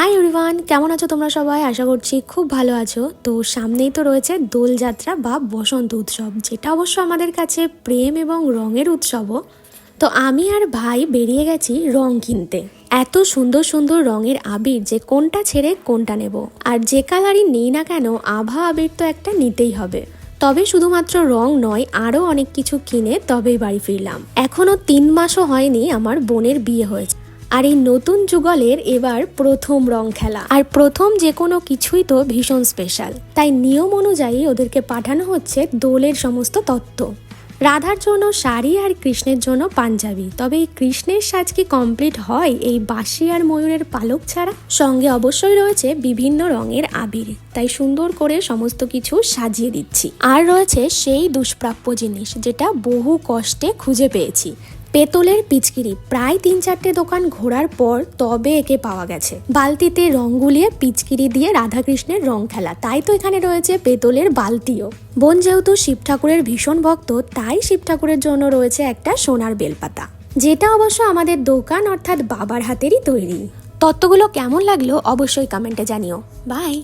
Hi everyone, কেমন আছো তোমরা সবাই? আশা করছি খুব ভালো আছো। তো সামনেই তো রয়েছে দোলযাত্রা বা বসন্ত উৎসব, যেটা অবশ্য আমাদের কাছে প্রেম এবং রঙের উৎসবও। তো আমি আর ভাই বেরিয়ে গেছি রং কিনতে। এত সুন্দর সুন্দর রঙের আবির যে কোনটা ছেড়ে কোনটা নেব, আর যে কালারই নেই না কেন আভা আবির তো একটা নিতেই হবে। তবে শুধুমাত্র রং নয়, আরও অনেক কিছু কিনে তবেই বাড়ি ফিরলাম। এখনো 3 মাসও হয়নি আমার বোনের বিয়ে হয়েছে, আর এই নতুন যুগলের এবার প্রথম রং খেলা। আর প্রথম যে কোনো কিছুই তো ভীষণ স্পেশাল, তাই নিয়ম অনুযায়ী ওদেরকে পাঠানো হচ্ছে দোলের সমস্ত তত্ত্ব। রাধার জন্য শাড়ি আর কৃষ্ণের জন্য পাঞ্জাবি। তবে এই কৃষ্ণের সাজ কি কমপ্লিট হয় এই বাঁশি আর ময়ূরের পালক ছাড়া? সঙ্গে অবশ্যই রয়েছে বিভিন্ন রঙের আবির, তাই সুন্দর করে সমস্ত কিছু সাজিয়ে দিচ্ছি। আর রয়েছে সেই দুষ্প্রাপ্য জিনিস যেটা বহু কষ্টে খুঁজে পেয়েছি, পেতলের পিচকিরি। প্রায় 3-4টে দোকান ঘোরার পর তবে একে পাওয়া গেছে। বালতিতে রং গুলিয়ে পিচকিরি দিয়ে রাধাকৃষ্ণের রং খেলা, তাই তো এখানে রয়েছে পেতলের বালতিও। বোন যেহেতু শিব ঠাকুরের ভীষণ ভক্ত, তাই শিব ঠাকুরের জন্য রয়েছে একটা সোনার বেলপাতা, যেটা অবশ্য আমাদের দোকান অর্থাৎ বাবার হাতেরই তৈরি। তত্ত্বগুলো কেমন লাগলো অবশ্যই কমেন্টে জানিও। বাই।